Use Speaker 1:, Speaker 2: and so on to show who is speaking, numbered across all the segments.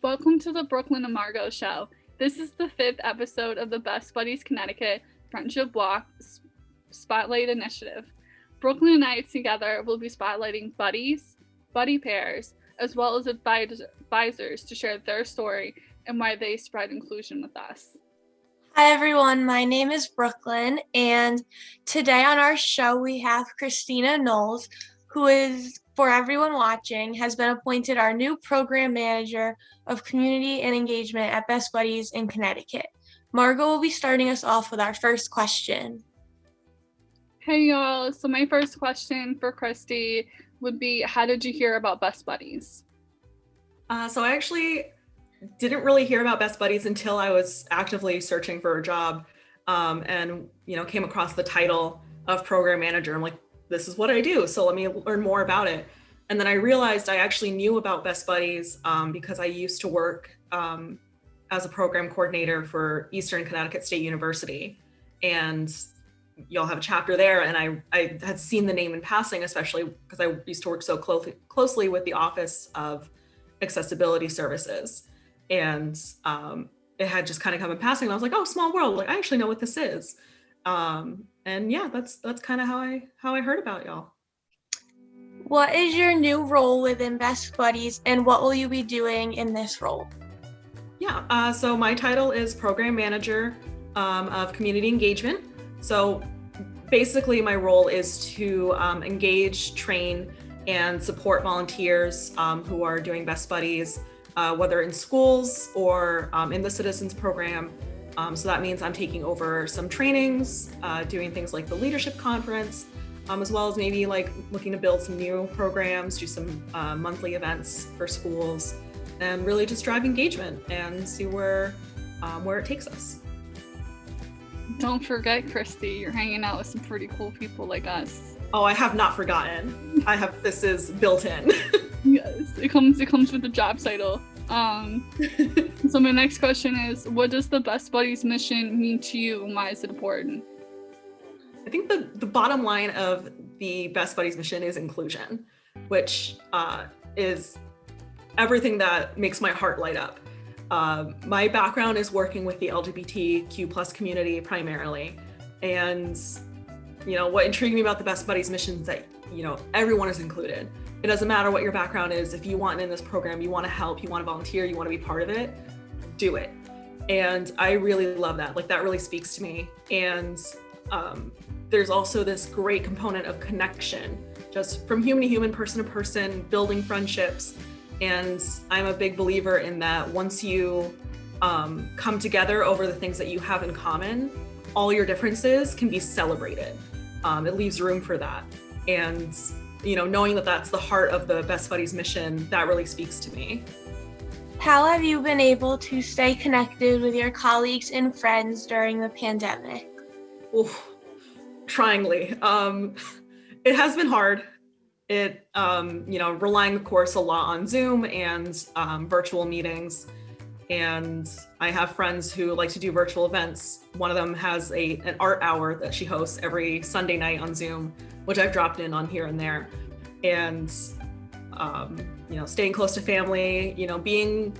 Speaker 1: Welcome to the Brooklyn and Margo show. This is the 5th episode of the Best Buddies Connecticut Friendship Block Spotlight Initiative. Brooklyn and I together will be spotlighting buddies, buddy pairs, as well as advisors to share their story and why they spread inclusion with us.
Speaker 2: Hi everyone, my name is Brooklyn, and today on our show we have Christina Knowles, who is, for everyone watching, has been appointed our new program manager of community and engagement at Best Buddies in Connecticut. Margo will be starting us off with our first question.
Speaker 1: Hey y'all, so my first question for Cristi would be, how did you hear about Best Buddies?
Speaker 3: So I actually didn't really hear about Best Buddies until I was actively searching for a job, and came across the title of program manager. I'm like, this is what I do, so let me learn more about it. And then I realized I actually knew about Best Buddies because I used to work as a program coordinator for Eastern Connecticut State University, and y'all have a chapter there. And I had seen the name in passing, especially because I used to work so closely with the Office of Accessibility Services. And it had just kind of come in passing. And I was like, oh, small world. Like, I actually know what this is. And yeah, that's kind of how I heard about y'all.
Speaker 2: What is your new role within Best Buddies, and what will you be doing in this role?
Speaker 3: Yeah, so my title is Program Manager of Community Engagement. So basically my role is to engage, train, and support volunteers who are doing Best Buddies, whether in schools or in the Citizens Program. So that means I'm taking over some trainings, doing things like the leadership conference, as well as maybe like looking to build some new programs, do some monthly events for schools, and really just drive engagement and see where it takes us.
Speaker 1: Don't forget, Cristi, you're hanging out with some pretty cool people like us.
Speaker 3: Oh, I have not forgotten. This is built in.
Speaker 1: Yes, it comes with the job title. So my next question is, what does the Best Buddies mission mean to you, and why is it important?
Speaker 3: I think the bottom line of the Best Buddies mission is inclusion, which is everything that makes my heart light up. My background is working with the LGBTQ+ community primarily, and what intrigued me about the Best Buddies mission is that everyone is included. It doesn't matter what your background is. If you want in this program, you want to help, you want to volunteer, you want to be part of it, do it. And I really love that. Like, that really speaks to me. And there's also this great component of connection, just from human to human, person to person, building friendships. And I'm a big believer in that once you come together over the things that you have in common, all your differences can be celebrated. It leaves room for that. And knowing that that's the heart of the Best Buddies mission, that really speaks to me.
Speaker 2: How have you been able to stay connected with your colleagues and friends during the pandemic?
Speaker 3: Oof, tryingly. It has been hard. It, relying, of course, a lot on Zoom and virtual meetings. And I have friends who like to do virtual events. One of them has an art hour that she hosts every Sunday night on Zoom, which I've dropped in on here and there. And, staying close to family, being,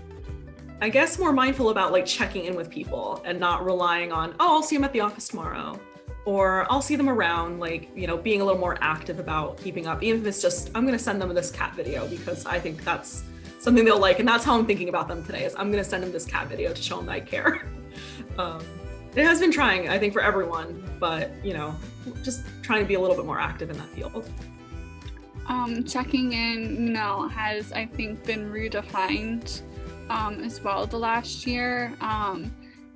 Speaker 3: I guess, more mindful about like checking in with people and not relying on, oh, I'll see them at the office tomorrow, or I'll see them around, like, being a little more active about keeping up, even if it's just, I'm going to send them this cat video because I think that's something they'll like. And that's how I'm thinking about them today, is I'm going to send them this cat video to show them that I care. It has been trying, I think, for everyone, but, just trying to be a little bit more active in that field.
Speaker 1: Checking in, has, I think, been redefined as well the last year,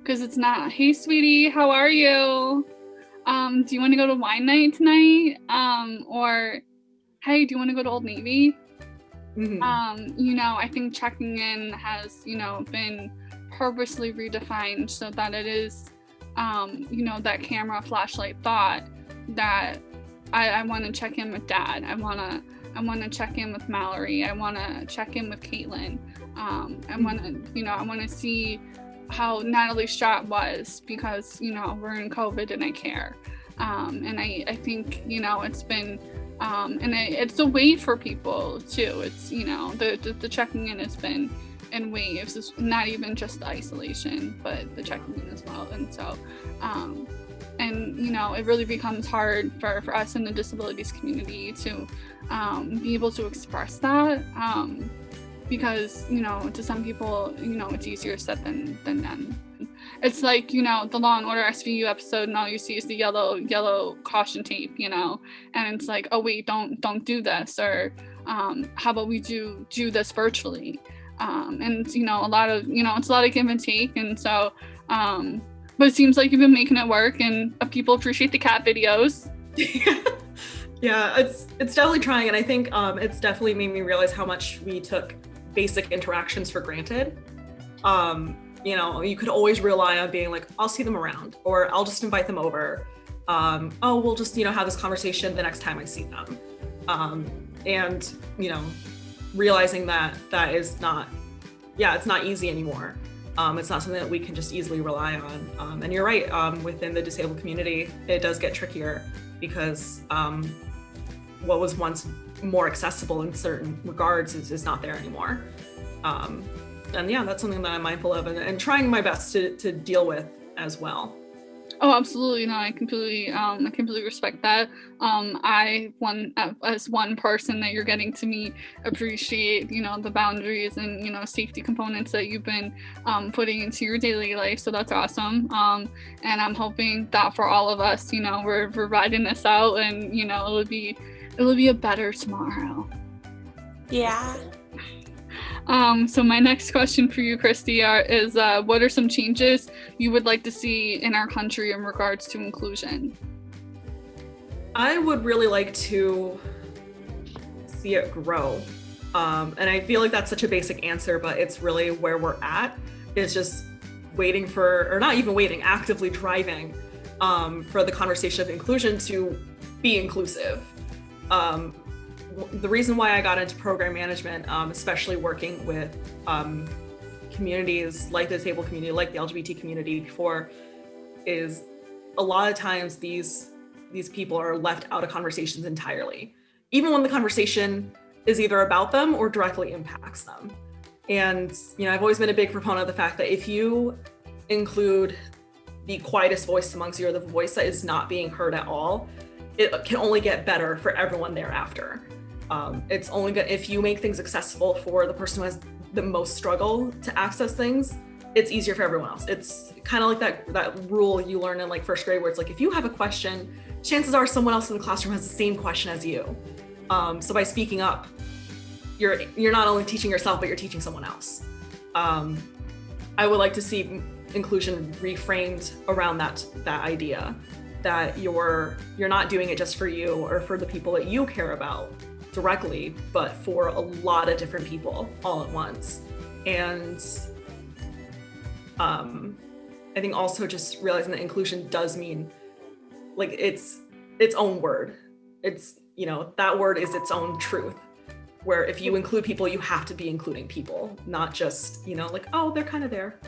Speaker 1: because it's not, hey, sweetie, how are you? Do you want to go to wine night tonight? Or, hey, do you want to go to Old Navy?
Speaker 3: Mm-hmm.
Speaker 1: I think checking in has, been purposely redefined so that it is, that camera flashlight thought that I want to check in with Dad. I want to check in with Mallory. I want to check in with Caitlin. I want to see how Natalie's shot was because, we're in COVID and I care. And I think, it's been, and it's a way for people too. It's, the checking in has been in waves. It's not even just the isolation, but the checking in as well. And so, and it really becomes hard for us in the disabilities community to be able to express that, because to some people it's easier said than done. It's like the Law and Order SVU episode, and all you see is the yellow caution tape, and it's like, oh wait, don't do this, or how about we do this virtually, and it's a lot of it's a lot of give and take, and so but it seems like you've been making it work, and people appreciate the cat videos.
Speaker 3: Yeah, it's definitely trying, and I think it's definitely made me realize how much we took basic interactions for granted. You could always rely on being like, I'll see them around, or I'll just invite them over. We'll just have this conversation the next time I see them. And realizing that is not, it's not easy anymore. It's not something that we can just easily rely on. And you're right, within the disabled community, it does get trickier because what was once more accessible in certain regards is not there anymore. And that's something that I'm mindful of and trying my best to deal with as well.
Speaker 1: Oh, absolutely. No, I completely respect that. As one person that you're getting to meet, appreciate, the boundaries and, safety components that you've been putting into your daily life. So that's awesome. And I'm hoping that for all of us, we're riding this out, and, it'll be a better tomorrow.
Speaker 2: Yeah.
Speaker 1: So my next question for you, Cristi, is what are some changes you would like to see in our country in regards to inclusion?
Speaker 3: I would really like to see it grow. And I feel like that's such a basic answer, but it's really where we're at. It's just waiting for, or not even waiting, actively driving for the conversation of inclusion to be inclusive. The reason why I got into program management, especially working with communities like the disabled community, like the LGBT community before, is a lot of times these people are left out of conversations entirely, even when the conversation is either about them or directly impacts them. And I've always been a big proponent of the fact that if you include the quietest voice amongst you, or the voice that is not being heard at all, it can only get better for everyone thereafter. It's only good if you make things accessible for the person who has the most struggle to access things. It's easier for everyone else. It's kind of like that rule you learn in like first grade, where it's like, if you have a question, chances are someone else in the classroom has the same question as you. So by speaking up, you're not only teaching yourself, but you're teaching someone else. I would like to see inclusion reframed around that idea that you're not doing it just for you or for the people that you care about directly, but for a lot of different people all at once. And I think also just realizing that inclusion does mean like it's own word. It's, that word is its own truth, where if you include people, you have to be including people, not just, like, oh, they're kind of there.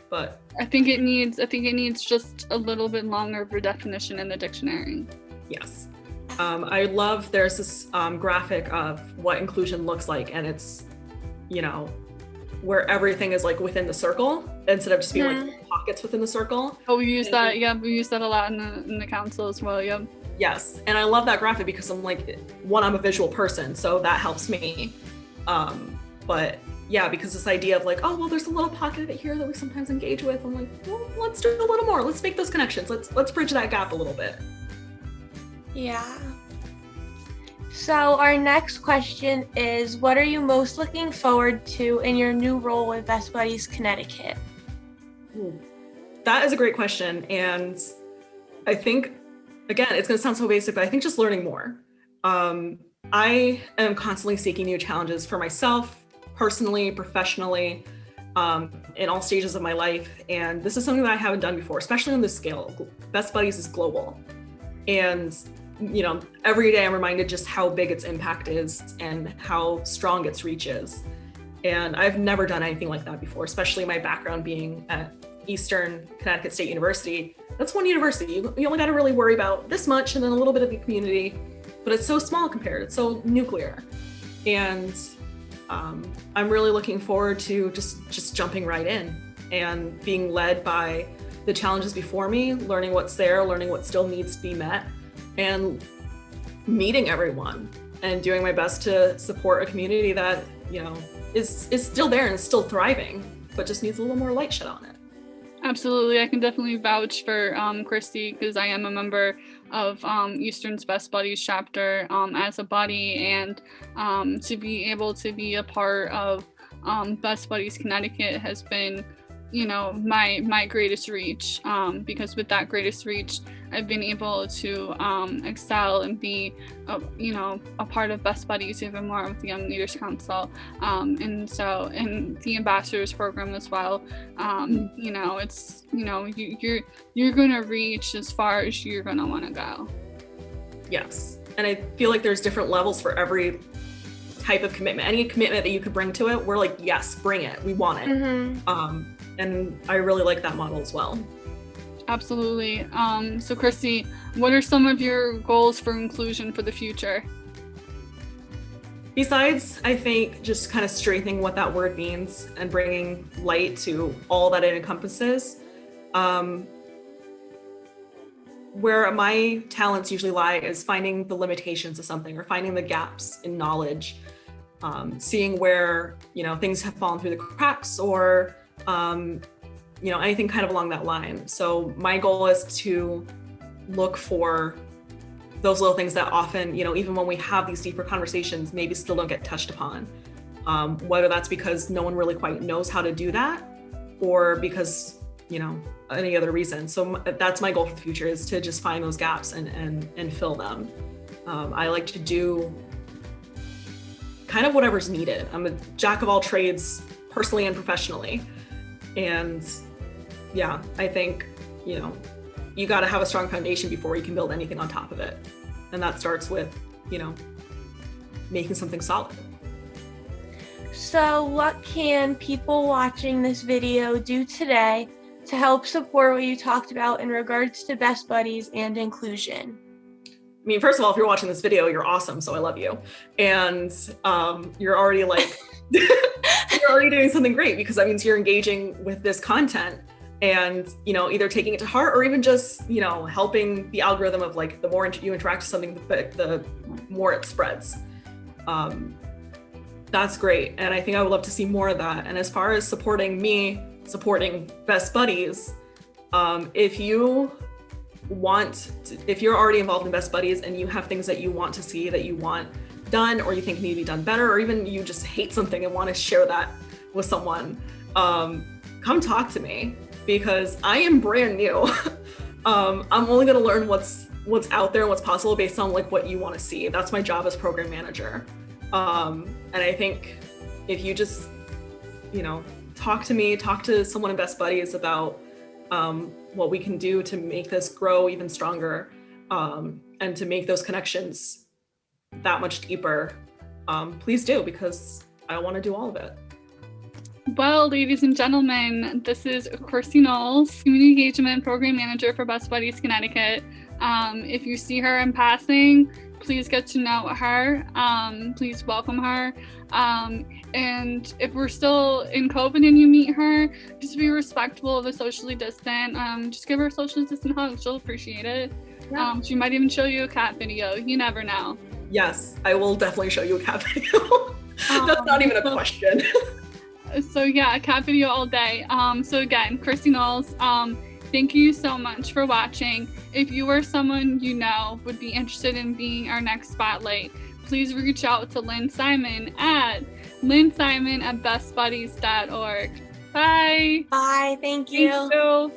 Speaker 3: But
Speaker 1: I think it needs just a little bit longer of a definition in the dictionary.
Speaker 3: Yes. I love, there's this graphic of what inclusion looks like, and it's, where everything is like within the circle instead of just being like pockets within the circle.
Speaker 1: Oh, we use that. Yeah, we use that a lot in the council as well. Yeah.
Speaker 3: Yes, and I love that graphic because I'm like, I'm a visual person, so that helps me. But yeah, because this idea of like, oh, well, there's a little pocket of it here that we sometimes engage with. I'm like, well, let's do a little more. Let's make those connections. Let's bridge that gap a little bit.
Speaker 2: Yeah. So our next question is, what are you most looking forward to in your new role with Best Buddies Connecticut?
Speaker 3: That is a great question. And I think, again, it's going to sound so basic, but I think just learning more. I am constantly seeking new challenges for myself, personally, professionally, in all stages of my life. And this is something that I haven't done before, especially on this scale. Best Buddies is global. And every day I'm reminded just how big its impact is and how strong its reach is. And I've never done anything like that before, especially my background being at Eastern Connecticut State University. That's one university. You only got to really worry about this much and then a little bit of the community, but it's so small compared. It's so nuclear. And I'm really looking forward to just jumping right in and being led by the challenges before me, learning what's there, learning what still needs to be met, and meeting everyone and doing my best to support a community that, you know, is still there and is still thriving, but just needs a little more light shed on it.
Speaker 1: Absolutely. I can definitely vouch for Cristi, because I am a member of Eastern's Best Buddies chapter as a buddy, and to be able to be a part of Best Buddies Connecticut has been, you know, my greatest reach, because with that greatest reach, I've been able to excel and be, you know, a part of Best Buddies even more with the Young Leaders Council, and so in the ambassadors program as well. You know, it's, you know, you're gonna reach as far as you're gonna want to go. Yes,
Speaker 3: and I feel like there's different levels for every type of commitment. Any commitment that you could bring to it, we're like, yes, bring it. We want it. Mm-hmm. And I really like that model as well.
Speaker 1: Absolutely. So Cristi, what are some of your goals for inclusion for the future?
Speaker 3: Besides, I think just kind of strengthening what that word means and bringing light to all that it encompasses. Where my talents usually lie is finding the limitations of something or finding the gaps in knowledge, seeing where, you know, things have fallen through the cracks, or you know, anything kind of along that line. So my goal is to look for those little things that often, you know, even when we have these deeper conversations, maybe still don't get touched upon. Whether that's because no one really quite knows how to do that, or because, you know, any other reason. So that's my goal for the future, is to just find those gaps and fill them. I like to do kind of whatever's needed. I'm a jack of all trades, personally and professionally. And yeah, I think, you know, you got to have a strong foundation before you can build anything on top of it. And that starts with, you know, making something solid.
Speaker 2: So what can people watching this video do today to help support what you talked about in regards to Best Buddies and inclusion?
Speaker 3: I mean, first of all, if you're watching this video, you're awesome. So I love you. And you're already like, you're already doing something great, because that means you're engaging with this content and, you know, either taking it to heart or even just, you know, helping the algorithm of like, the more you interact with something, the more it spreads. That's great. And I think I would love to see more of that. And as far as supporting me, supporting Best Buddies, if you're already involved in Best Buddies and you have things that you want to see, that you want done, or you think need to be done better, or even you just hate something and want to share that with someone, come talk to me, because I am brand new. I'm only going to learn what's out there and what's possible based on like what you want to see. That's my job as program manager. And I think if you just, you know, talk to me, talk to someone in Best Buddies about what we can do to make this grow even stronger, and to make those connections that much deeper, please do, because I want to do all of it.
Speaker 1: Well, ladies and gentlemen, this is Cristi Knowles, Community Engagement Program Manager for Best Buddies Connecticut. If you see her in passing, please get to know her. Please welcome her. And if we're still in COVID and you meet her, just be respectful of a socially distant. Just give her a socially distant hug. She'll appreciate it. Yeah. She might even show you a cat video. You never know.
Speaker 3: Yes, I will definitely show you a cat video. That's not even a question.
Speaker 1: So yeah, a cat video all day. So again, Cristi Knowles, thank you so much for watching. If you or someone you know would be interested in being our next spotlight, please reach out to Lynn Simon at bestbuddies.org. Bye.
Speaker 2: Bye. Thank you.
Speaker 1: Thank you.